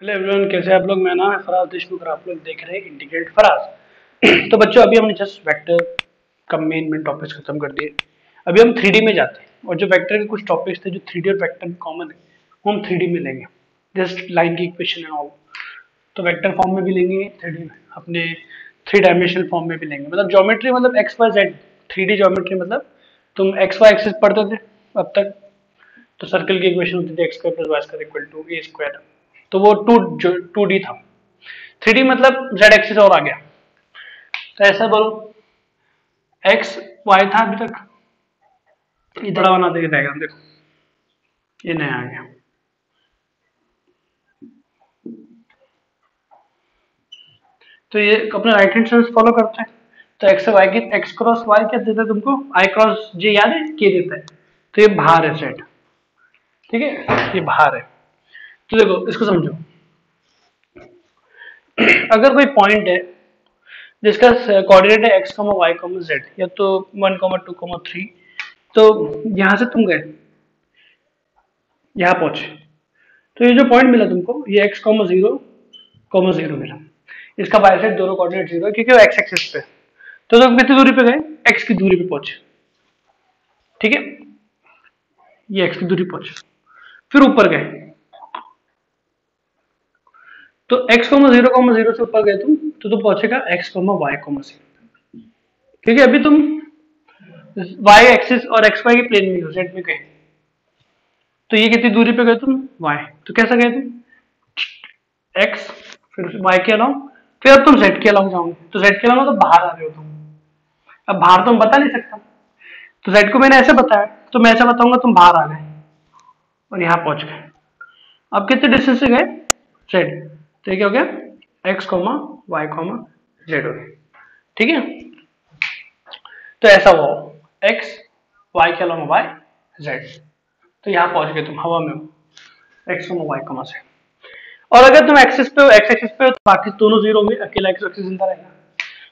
Hello everyone, कैसे हैं आप लोग। मेरा नाम है फराज देशमुख और आप लोग देख रहे हैं इंटीग्रेट फराज। तो बच्चों, अभी हमने जस्ट वेक्टर का मेन टॉपिक्स खत्म कर दिए। अभी हम 3D में जाते हैं और जो वेक्टर के कुछ टॉपिक्स थे जो 3D और वेक्टर में कॉमन है वो हम 3D में लेंगे। जस्ट लाइन की इक्वेशन एंड ऑल। तो वेक्टर फॉर्म में भी लेंगे, 3D में अपने 3 डायमेंशनल फॉर्म में भी लेंगे। मतलब ज्योमेट्री मतलब x Y Z. 3D geometry मतलब तुम एक्स वाई एक्सिस पढ़ते थे अब तक। तो सर्कल की इक्वेशन होती थी x square plus Y square equal to a square. तो वो टू डी था। 3D मतलब जेड एक्सिस और आ गया। तो ऐसा बोलो, एक्स वाई था अभी तक, ये बड़ा बना देगा डायग्राम। देखो ये नया आ गया। तो ये अपने राइट हैंड साइड फॉलो करते हैं। तो एक्स वाई की एक्स क्रॉस वाई क्या देता है तुमको, आई क्रॉस जे याद है, के देता है। तो ये बाहर है सेट, ठीक है, ये बाहर है। तो देखो इसको समझो। अगर कोई पॉइंट है जिसका कोऑर्डिनेट है x comma y comma z, या तो 1,2,3, तो यहां से तुम गए, यहां पहुंचे, तो ये जो पॉइंट मिला तुमको, ये एक्स कॉमा जीरो मिला। इसका वाई साइड दोनों कोऑर्डिनेट जीरो है क्योंकि वो एक्स एक्सिस पे। तो तुम कितनी दूरी पे गए, एक्स की दूरी पे पहुंचे, ठीक है, ये एक्स की दूरी पहुंचे। फिर ऊपर गए, तो एक्स कॉमा जीरो से ऊपर गए तुम, तो तुम पहुंचेगा x comma y comma zero. क्योंकि अभी तुम वाई एक्सिस और एक्स वाई के प्लेन में हो, जेड में गए। तो ये कितनी दूरी पे गए तुम, वाई। तो कैसा गए तुम, एक्स, फिर वाई के अलाउ, फिर अब तुम जेड के अलाउ जाओगे। तो जेड के अलाउ तो बाहर आ रहे हो तुम। अब बाहर तो हम बता नहीं सकता, तो जेड को मैंने ऐसे बताया, तो मैं ऐसे बताऊंगा तुम बाहर आ गए और यहाँ पहुंच गए। अब कितने डिस्टेंस से गए, जेड। तो ये क्या हो गया, x comma y comma z हो गया, ठीक है। तो ऐसा हुआ, एक्स वाई के अलावा वाई जेड। तो यहाँ पहुंच गए तुम, हवा में हो, x comma y comma z. और अगर तुम एक्सिस पे हो, एक्स एक्सिस पे हो, तो बाकी दोनों जीरो होंगे, अकेला एक्स एक्सिस जिंदा रहेगा।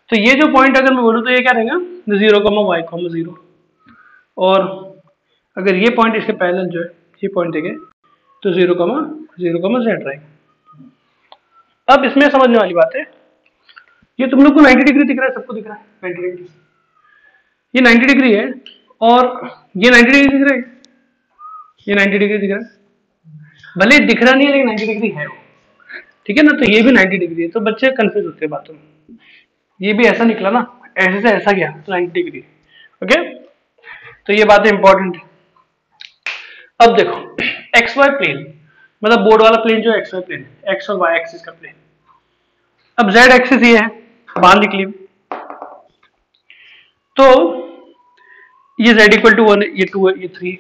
तो ये जो पॉइंट अगर मैं बोलूँ तो ये क्या रहेगा, 0,y,0। और अगर ये पॉइंट इसके पैरेलल जो है, ये पॉइंट देखे, तो 0,0,z रहेगा। अब इसमें समझने वाली बात है, ये तुम लोग को 90 डिग्री दिख रहा है, सबको दिख रहा है 90 डिग्री। ये 90 डिग्री है और ये 90 डिग्री दिख रहा है, ये 90 डिग्री दिख रहा है। भले दिख रहा नहीं है लेकिन 90 डिग्री है वो, ठीक है ना। तो ये भी 90 डिग्री है। तो बच्चे कंफ्यूज होते हैं बातों में, ये भी ऐसा निकला ना, ऐसे से ऐसा गया तो 90 डिग्री। ओके, तो ये बातें इंपॉर्टेंट है। अब देखो, एक्स वाई प्लेन मतलब बोर्ड वाला प्लेन जो एक्स वाई प्लेन है, एक्स और वाई एक्सिस का प्लेन। अब जेड एक्सिस ये है, बाहर निकली। तो ये जेड इक्वल टू 1 है, ये 2 है, ये 3 है।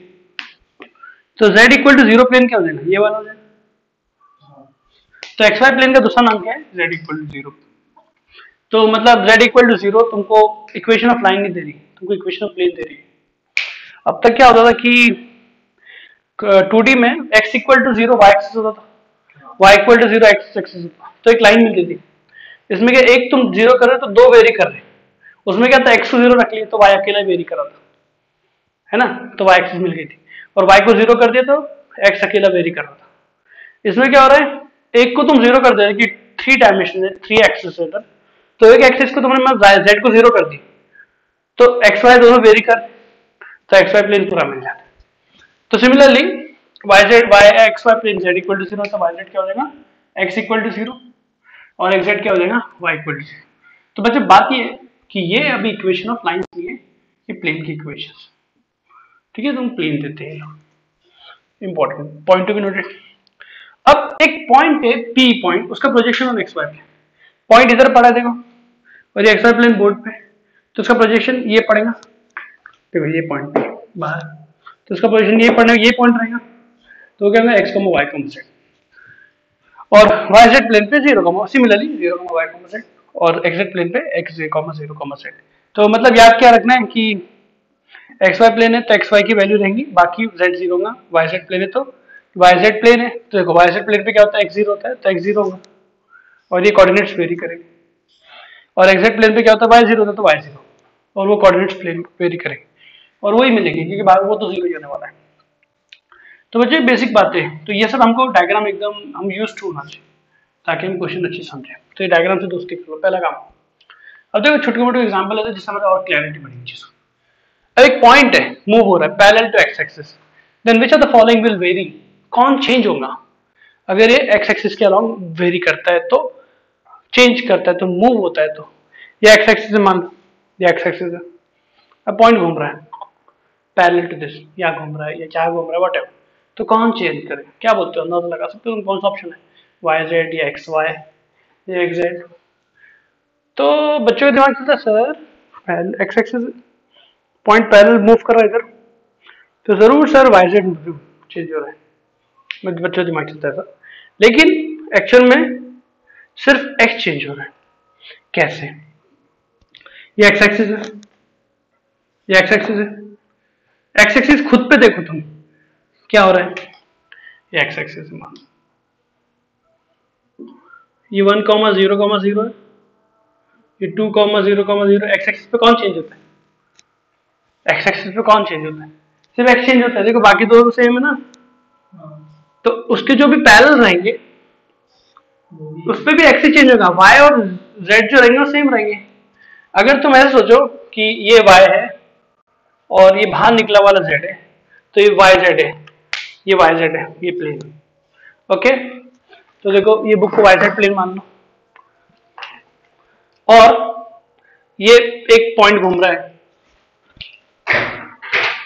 तो जेड इक्वल टू 0 प्लेन क्या हो जाएगा, ये वाला हो जाएगा। तो एक्स वाई प्लेन का दूसरा नाम क्या है, जेड इक्वल टू 0। तो मतलब z इक्वल टू 0 तुमको इक्वेशन ऑफ लाइन नहीं दे रही, तुमको इक्वेशन ऑफ प्लेन दे रही है। अब तक क्या होता था कि 2D में x equal to 0 y axis होता था, y equal to 0 x axis होता था, तो एक लाइन मिलती थी। इसमें क्या, एक तुम 0 कर रहे हो तो दो वेरी कर रहे, उसमें क्या था, x को 0 रख लिया तो y अकेला वेरी कर रहा था, है ना। तो y एक्सिस मिल गई थी। और y को 0 कर दिया तो x अकेला वेरी कर रहा था। इसमें क्या हो रहा है, एक को तुम 0 कर दे कि 3 डायमेंशन है, 3 एक्सिस है, तो एक एक्सिस को तुमने z को 0 कर दी, तो एक्स वाई दोनों वेरी कर, तो एक्स वाई प्लेन पूरा मिल जाता है। तो similarly y z y x y plane z equal to 0, तो वाई जेड क्या हो जाएगा, एक्स इक्वल टू 0, और एक्स जेड क्या हो जाएगा, वाई इक्वल टू 0। तो बच्चे बात ये है कि ये अभी इक्वेशन ऑफ लाइंस नहीं है, ये प्लेन की इक्वेशन, ठीक है। तुम प्लेन देते हैं, important point to be noted. अब एक पॉइंट है पी पॉइंट, उसका projection on x y plane. Point इधर पड़ा है देखो, और ये एक्स वाई प्लेन बोर्ड पे, तो उसका प्रोजेक्शन ये पड़ेगा, देखो ये पॉइंट बाहर, तो उसका पोजीशन ये पड़ना, ये पॉइंट रहेगा। तो क्या होगा, x comma y comma z, और वाई जेड प्लेन पे 0, सिमिलरली 0,y,z, और एक्स जेड प्लेन पे x 0,0,z। तो मतलब याद क्या रखना है कि एक्स वाई प्लेन है तो एक्स वाई की वैल्यू रहेंगी, बाकी जेड 0 होगा। वाई जेड प्लेन है तो वाई जेड प्लेन है, तो देखो वाई जेड प्लेन पे क्या होता है, x 0 होता है तो x 0 होगा, और ये कोऑर्डिनेट्स वेरी करेंगे। और एक्स जेड प्लेन पे क्या होता है, y 0 होता है तो y 0, और वो कोऑर्डिनेट्स प्लेन वेरी करेंगे, और वही मिलेंगे क्योंकि बाहर वो तो 0 ही होने वाला है। तो बच्चे बेसिक बातें हैं, तो ये सब हमको डायग्राम एकदम हम यूज टू होना चाहिए। ताकि हम क्वेश्चन अच्छी समझें। तो ये डायग्राम से दोस्ती कर लो, पहला काम। अब देखो छोटे मोटे एग्जाम्पल है जिससे हमें और क्लैरिटी बढ़ेगी चीज़ों। अब एक पॉइंट है मूव हो रहा है parallel to x axis, then which of the following will vary, कौन चेंज होगा अगर ये एक्स एक्सिस के अलॉन्ग वेरी करता है, तो चेंज करता है, तो मूव होता है, तो ये एक्स एक्सिस है, मान लो ये एक्स एक्सिस है, अब पॉइंट घूम रहा है पैरेलल टू दिस, या घूम रहा है या क्या घूम रहा है वट एवर, तो कौन चेंज करे, क्या बोलते हो, अंदाजा लगा सकते हो कौन सा ऑप्शन है, वाई जेड या एक्स वाई या एक्स जेड। तो बच्चों के दिमाग चलता है sir x axis point parallel move कर रहा है इधर, तो जरूर सर वाई जेड चेंज हो रहा है, बच्चों का दिमाग चलता है सर, लेकिन एक्चुअल में सिर्फ एक्स चेंज हो रहा है। कैसे, ये एक्स एक्सिस है, ये एक्स एक्सिस है, एक्स एक्सिस खुद पे देखो तुम क्या हो रहा है, ये एक्स एक्सिस मान, ये 1,0,0 है, ये 2,0,0, एक्स एक्सिस पे कौन चेंज होता है, एक्स एक्सिस पे कौन चेंज होता है, सिर्फ एक्स चेंज होता है। देखो बाकी दो सेम है ना, तो उसके जो भी पैरेलल रहेंगे उस पे भी एक्स ही चेंज होगा, वाई और जेड जो रहेंगे वो सेम रहेंगे। अगर तुम ऐसे सोचो कि ये वाई है और ये बाहर निकला वाला जेड है, तो ये वाई जेड है, ये वाई जेड है, ये प्लेन, ओके। तो देखो ये बुक को वाई जेड प्लेन मान लो, और ये एक पॉइंट घूम रहा है,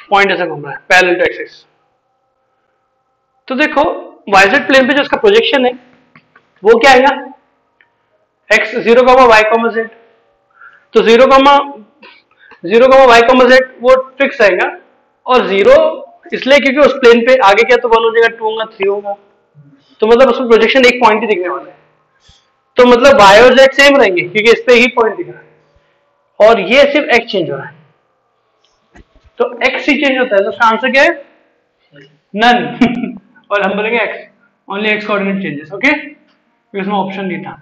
पॉइंट ऐसा घूम रहा है पैरेलल टू एक्सिस, तो देखो वाई जेड प्लेन पे जो उसका प्रोजेक्शन है वो क्या आएगा, एक्स 0, वाई, जेड, तो 0, वाई, जेड वो फिक्स आएगा, और 0 इसलिए क्योंकि उस प्लेन पे आगे क्या तो 1 हो जाएगा, 2 होगा, 3 होगा, तो मतलब उसमें प्रोजेक्शन एक पॉइंट ही दिखने वाला है, तो मतलब वाई और जेड सेम रहेंगे क्योंकि इस पे ही पॉइंट दिख रहा है, और ये सिर्फ एक्स चेंज हो रहा है, तो एक्स ही चेंज होता है, तो उसका आंसर क्या है, नन और हम बोलेंगे x, only x coordinate changes, okay, इसमें ऑप्शन नहीं था।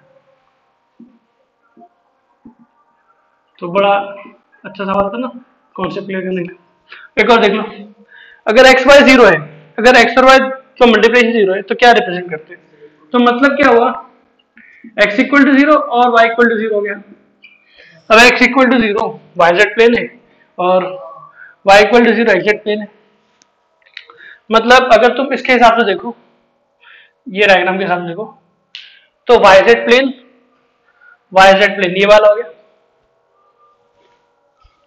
तो बड़ा अच्छा सवाल था ना कॉन्सेप्ट क्लियर करने के लिए। एक और देख लो, अगर एक्स वाई 0 है, अगर एक्स और वाई का मल्टीप्लिकेशन 0 है, तो क्या रिप्रेजेंट करते हैं, तो मतलब क्या हुआ, x इक्वल टू 0 और y इक्वल टू 0 हो गया। अब x equal to 0 y z plane है और y equal to 0 x z plane है, मतलब अगर तुम इसके हिसाब से देखो, ये डायग्राम के हिसाब से देखो, तो वाई जेड प्लेन ये वाला हो गया,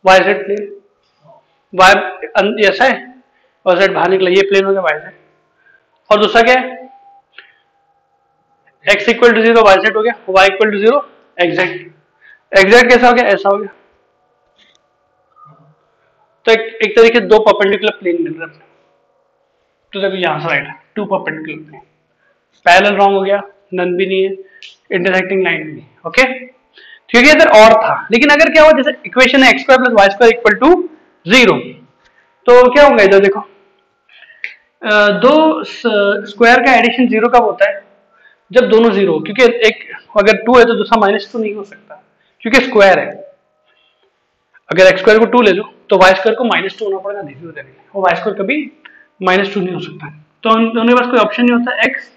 वाई जेड प्लेन, वाई ऐसा है और जेड बाहर निकला, ये प्लेन हो गया वाई जेड, और दूसरा क्या है, x equal to 0 y z हो गया, y equal to 0 x z कैसा हो गया, ऐसा हो गया, तो एक तरीके से दो परपेंडिकुलर प्लेन मिल रहे हैं, तो देखो यहां से राइट है, to perpendicular plane, parallel wrong हो गया, नन भी नहीं है, इंटरसेक्टिंग लाइन भी नहीं, ओके। क्योंकि इधर और था, लेकिन अगर क्या हुआ, जैसे इक्वेशन है x square plus Y square equal to 0, तो क्या होगा इधर देखो, दो स्क्वायर का एडिशन 0 कब होता है, जब दोनों 0, क्योंकि एक अगर 2 है तो दूसरा -2 नहीं हो सकता क्योंकि स्क्वायर है, अगर एक्स स्क्वायर को 2 ले लो तो वाई स्क्वायर को -2 होना पड़ेगा, देखिए और वाई स्क्वायर कभी -2 नहीं हो सकता, तो उनके पास कोई ऑप्शन नहीं होता, x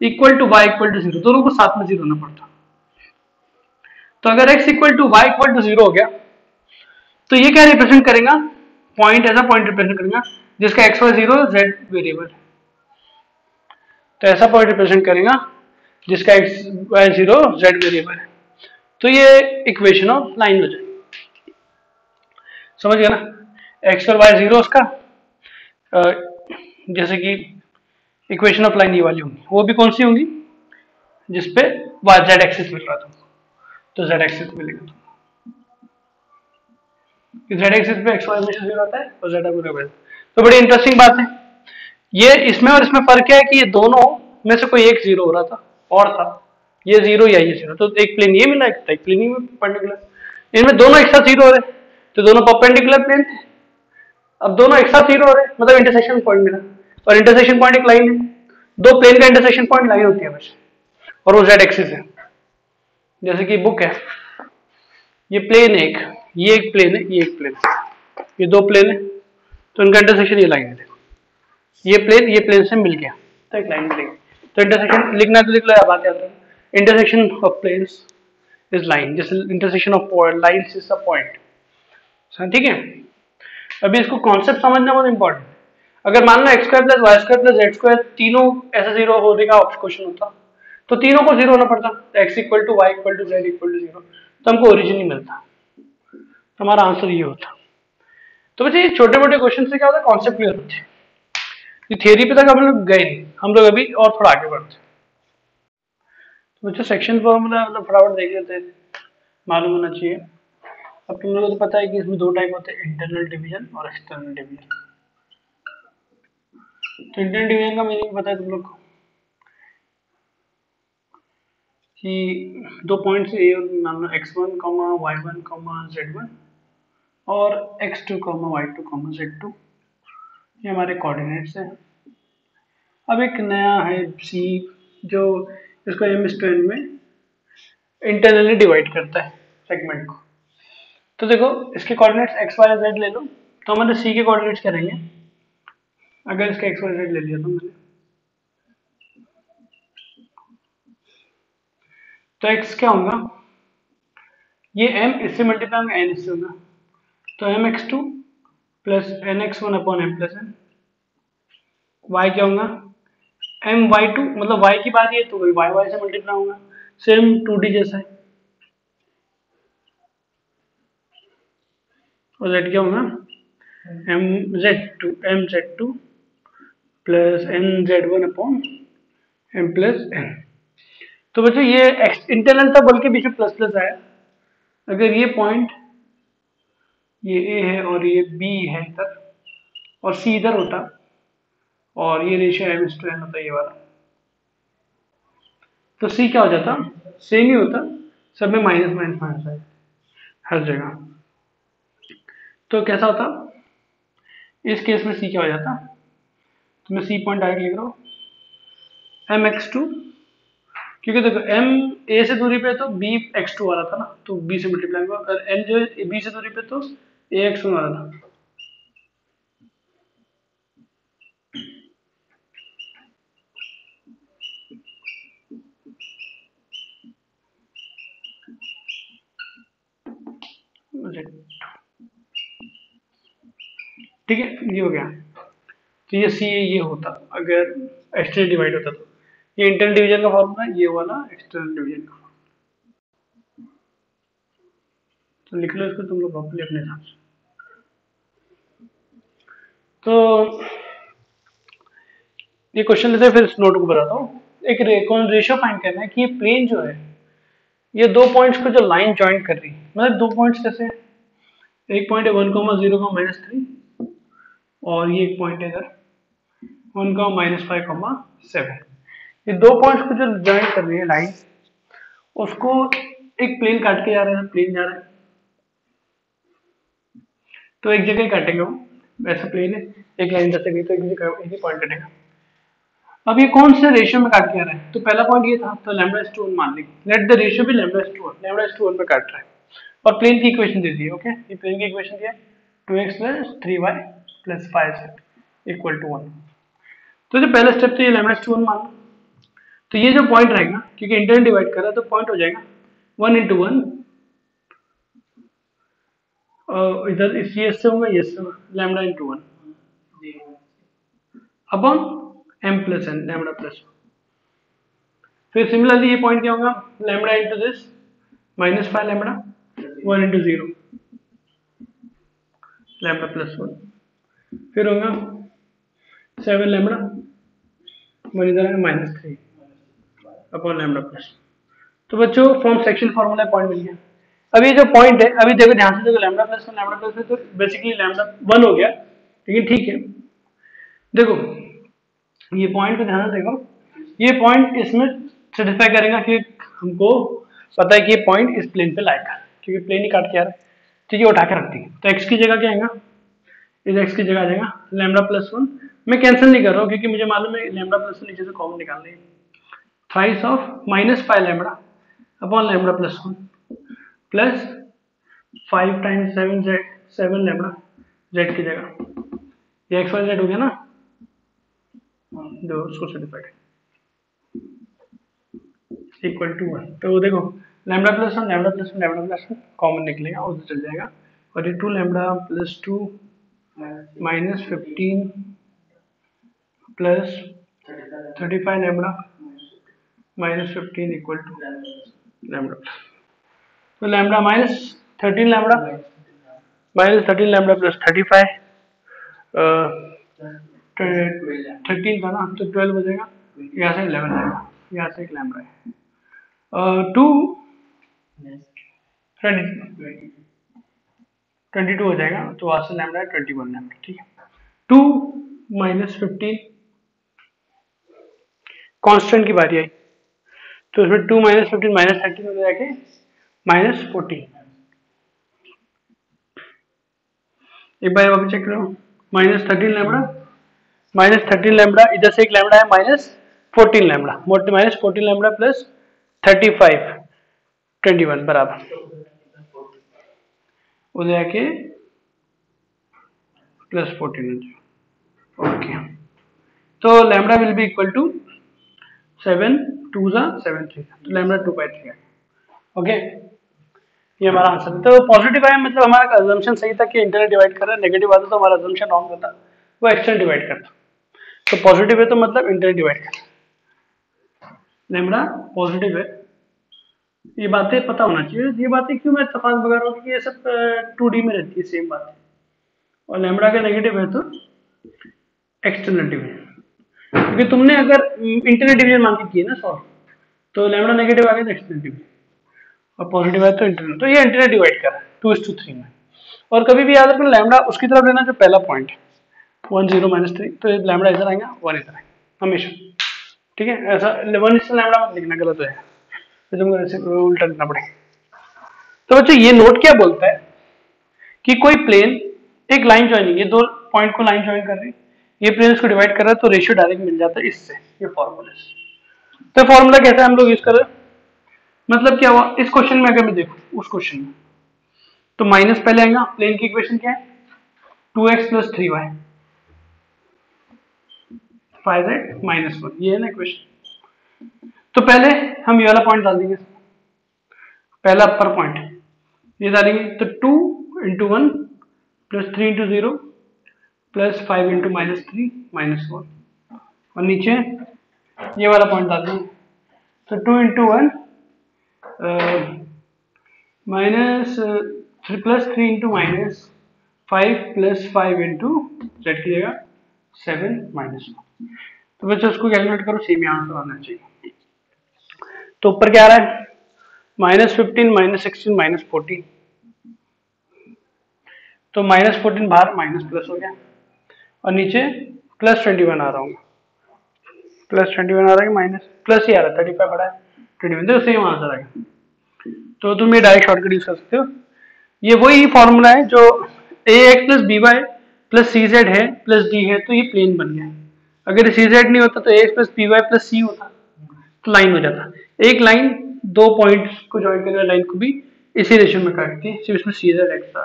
equal to y equal to 0, दोनों को साथ में 0 होना पड़ता। तो अगर x equal to y equal to 0 हो गया, तो ये क्या रिप्रेजेंट करेगा, पॉइंट, ऐसा पॉइंट रिप्रेजेंट करेगा जिसका x y 0 z वेरिएबल है, तो ऐसा पॉइंट रिप्रेजेंट करेगा जिसका x y 0 z वेरिएबल है, तो ये इक्वेशन ऑफ लाइन हो जाएगी, समझ गया ना, x और y 0 उसका जैसे कि इक्वेशन ऑफ लाइन ये वाली होंगी, वो भी कौन सी होंगी, जिसपे y z एक्सिस मिल रहा था, तो z एक्सिस मिलेगा, z एक्सिस पे x y हमेशा 0 आता है और z वेरिएबल, तो बड़ी इंटरेस्टिंग बात है ये, इसमें और इसमें फर्क क्या है कि ये दोनों में से कोई एक 0 हो रहा था और था ये 0 या ये 0, तो एक प्लेन ये मिला, एक प्लेन ये परपेंडिकुलर, इनमें दोनों एक साथ 0 हो रहे, तो दोनों परपेंडिकुलर प्लेन थे, अब दोनों एक साथ 0 हो रहे, मतलब इंटरसेक्शन पॉइंट मिला, और इंटरसेक्शन पॉइंट एक लाइन है, दो प्लेन का इंटरसेक्शन पॉइंट लाइन होती है हमेशा, और वो z एक्सिस है, जैसे कि बुक है, ये प्लेन है एक, ये एक प्लेन है, ये एक प्लेन है, ये दो प्लेन है, तो इनका इंटरसेक्शन ये लाइन है, देखो ये प्लेन से मिल गया तो एक लाइन मिलेगी, तो इंटरसेक्शन लिखना तो लिख लो, बात याद रखना, intersection of planes is line, जैसे intersection of lines is the point. ठीक है, अभी इसको कॉन्सेप्ट समझना बहुत इंपॉर्टेंट है। अगर मान लो X square plus Y square plus Z square तीनों ऐसे जीरो होने का क्वेश्चन होता तो तीनों को जीरो होना पड़ता, तो x equal to y equal to z equal to zero, तो हमको ओरिजिन नहीं मिलता, तो हमारा आंसर ये होता। तो बच्चे ये छोटे मोटे क्वेश्चन से क्या होता है, कॉन्सेप्ट क्लियर होते हैं। ये थियरी पे तक हम लोग गए नहीं, हम लोग अभी और थोड़ा आगे बढ़ते हैं। तो बच्चों सेक्शन फॉर्मूला मतलब फटाफट देख लेते हैं, मालूम होना चाहिए। अब तुम लोगों को तो पता है कि इसमें दो टाइप होते हैं, इंटरनल डिवीजन और एक्सटर्नल डिवीजन। तो इंटरनल डिवीजन का मीनिंग पता है तुम लोग को कि दो पॉइंट्स ए मान लो x1 y1 z1 और x2 y2 z2, ये हमारे कोऑर्डिनेट्स हैं। अब एक नया है सी जो इसको m/n में इंटरनली डिवाइड करता है सेगमेंट को। तो देखो इसके कोऑर्डिनेट्स x y z ले लो, तो हमारे सी के कोऑर्डिनेट्स क्या रहेंगे, अगर इसका x y z ले लिया तो मैंने, तो x क्या होगा, ये m इससे मल्टीप्लाई होगा n इससे होगा, तो mx2 plus nx1 upon m plus n। y क्या होगा, my2 मतलब y की बात ये तो वही y से मल्टीप्लाई होगा, सेम 2d जैसा है। और z क्या होगा, mz2 plus nz1 upon m plus n। तो बच्चों ये इंटरनल था बोल के बीच में प्लस प्लस आया, अगर ये पॉइंट ये a है और ये b है इधर और c इधर होता और ये रेशियो m/n होता ये वाला, तो c क्या हो जाता, सेम ही होता, सब में माइनस माइनस माइनस है हर जगह। तो कैसा होता, इस केस में c क्या हो जाता, तो मैं c पॉइंट डायरेक्ट लिख रहा हूँ mx2, क्योंकि देखो m a से दूरी पे तो b x2 वाला था ना, तो b से मल्टीप्लाई हुआ, और n जो है b से दूरी पे तो a x1 वाला था। ठीक है, ये हो गया। तो ये सी ये होता अगर एक्सटर्नल डिवाइड होता, तो ये इंटरनल डिवीजन का फॉर्मूला, ये वाला एक्सटर्नल डिवीजन का। तो लिख लो इसको तुम लोग प्रॉपर्ली अपने हिसाब से। तो ये क्वेश्चन लेते हैं, फिर इस नोट को बताता हूँ। एक रेशियो फाइंड करना है कि ये प्लेन जो है, ये दो पॉइंट्स को जो लाइन ज्वाइन कर रही है, मतलब दो पॉइंट्स कैसे, एक पॉइंट है 1,0,-7 और ये एक पॉइंट है इधर 1,-5,7। ये दो पॉइंट्स को जो ज्वाइन कर रही है लाइन, उसको एक प्लेन काट के जा रहा है, प्लेन जा रहा है, तो एक जगह काटेंगे वो, वैसा प्लेन है, एक लाइन जैसे गई तो एक जगह एक ही पॉइंट कटेगा। अब ये कौन से रेशियो में काट के आ रहा है, तो पहला पॉइंट ये था, तो λ/1 मान ली, लेट द रेशियो भी λ/1 पे काट रहा है, और प्लेन की इक्वेशन दे दी है। ओके, ये प्लेन की इक्वेशन क्या है, 2x + 3y + 5z = 1। तो जो पहला स्टेप तो ये λ/1 मान लो, तो ये जो पॉइंट रहेगा, क्योंकि इंटरनल डिवाइड कर रहा है तो पॉइंट हो जाएगा 1 × 1, इधर इस ये से होगा, ये से होगा, λ × 1 अपॉन m + n, λ+1। फिर सिमिलरली ये पॉइंट क्या होगा, λ × दिस -5 λ 1 × 0 λ+1, फिर होगा 7 λ 1 इधर है -3 अपॉन λ+। तो बच्चों फ्रॉम सेक्शन फॉर्मूला पॉइंट मिल गया। अब ये जो पॉइंट है, अभी देखो ध्यान से, देखो λ+1 तो बेसिकली λ1 हो गया, लेकिन ठीक है, देखो ये पॉइंट पे ध्यान से देखो, ये पॉइंट इसमें सेटिस्फाई करेगा कि हमको पता है कि ये पॉइंट इस प्लेन पे लाएगा, क्योंकि प्लेन ही काट के आ रहा है, ठीक है, उठा के रखती है। तो x की जगह क्या आएगा, इस x की जगह आ जाएगा λ+1। मैं कैंसिल नहीं कर रहा हूँ क्योंकि मुझे मालूम है λ+1 नीचे से कॉमन निकालना है, thrice of -5 λ upon λ+1 plus 5 × 7z 7 λ z की जगह, ये x y z हो गया ना, दो उसको सेटिस्फाइड। Equal to 1। तो देखो lambda plus one lambda plus one lambda plus one common निकलेगा, उधर चल जाएगा, और ये 2 lambda plus 2 minus 15 plus 35 lambda minus 15 equal to lambda. तो लैम्डा माइनस 13 लैम्डा प्लस 35 13 था ना, तो 12 हो जाएगा, यहाँ से 11 आएगा, यहाँ से एक लैम्डा है 2 22 हो जाएगा, तो वहाँ से लैम्डा है 21 लैम्डा, ठीक है। 2 माइनस 15 कांस्टेंट की बारी आई, तो इसमें 2 माइनस 15 माइनस 13 हो जाएगा माइनस 14। एक बार वापस चेक करो, माइनस 13 लैम्डा, इधर से एक लैम्डा है minus 14 lambda, minus 14 lambda plus 35 21 बराबर हो जाके प्लस 14। ओके, तो lambda will be equal to 7 2 7 3, तो लैम्डा 2/3 है। ओके, ये हमारा आंसर है। तो पॉजिटिव है मतलब हमारा अजम्पशन सही था कि इंटरनल डिवाइड कर रहा है, नेगेटिव आता तो हमारा अजम्पशन रॉन्ग होता, वो एक्सटर्नल डिवाइड करता। तो पॉजिटिव है तो मतलब इंटरनल डिवाइड कर, लैम्डा पॉजिटिव है, ये बातें पता होना चाहिए। ये बातें क्यों मैं तफात बता रहा हूँ कि ये सब 2D में रहती है सेम बात, और लैम्डा का नेगेटिव है तो एक्सटर्नल डिवीजन, क्योंकि तुमने अगर इंटरनल डिवीजन मान के किए ना सॉल्व, तो लैम्डा नेगेटिव आ गया तो एक्सटर्नल डिवीजन, और पॉजिटिव है तो इंटरनल, तो ये इंटरनल डिवाइड कर रहा है 2:3 में। और कभी भी याद रखना लैम्डा उसकी तरफ लेना जो पहला पॉइंट है 1 0 -3, तो लैम्डा इधर आएगा 1 इधर आएगा हमेशा, ठीक है। ऐसा 1 से लैम्डा मत लिखना, गलत है, तो तुमको ऐसे उल्टा लिखना पड़ेगा। तो बच्चों ये नोट क्या बोलता है कि कोई प्लेन एक लाइन ज्वाइनिंग, ये दो पॉइंट को लाइन ज्वाइन कर रही है, ये प्लेन इसको डिवाइड कर रहा है, तो रेशियो डायरेक्ट मिल जाता है इससे, ये फॉर्मूला से। तो फॉर्मूला कैसे हम लोग यूज कर रहे हैं, मतलब क्या हुआ इस क्वेश्चन में, अगर मैं देखूं उस क्वेश्चन में, तो माइनस पहले आएगा, प्लेन की इक्वेशन क्या है 2x + 3y 5z -1, ये है ना इक्वेशन। तो पहले हम ये वाला पॉइंट डाल देंगे, पहला अपर पॉइंट ये डालेंगे, तो 2 × 1 + 3 × 0 + 5 × -3 -1, और नीचे ये वाला पॉइंट डाल देंगे, तो 2 × 1 -3 + 3 × -5 + 5 × z की जगह 7 -1। तो बच्चों उसको कैलकुलेट करो, सेम यहाँ से आना चाहिए। तो ऊपर क्या आ रहा है -15 -16 -14, तो -14 बाहर माइनस प्लस हो गया, और नीचे +21 आ रहा हूँ, +21 आ रहा है, माइनस प्लस ही आ रहा है, 35 बड़ा है 21, तो सेम आंसर आएगा। तो तुम ये डायरेक्ट शॉर्टकट यूज कर सकते हो। ये वही फॉर्मूला है जो ax + by + cz है + d है, तो ये प्लेन बन गया। अगर cz नहीं होता तो ax + by + c होता, तो लाइन हो जाता। एक लाइन दो पॉइंट्स को ज्वाइन करने वाली लाइन को भी इसी रेशियो में काटती है, सिर्फ इसमें cz एक्स्ट्रा।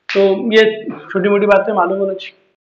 तो ये छोटी मोटी बातें मालूम होना चाहिए।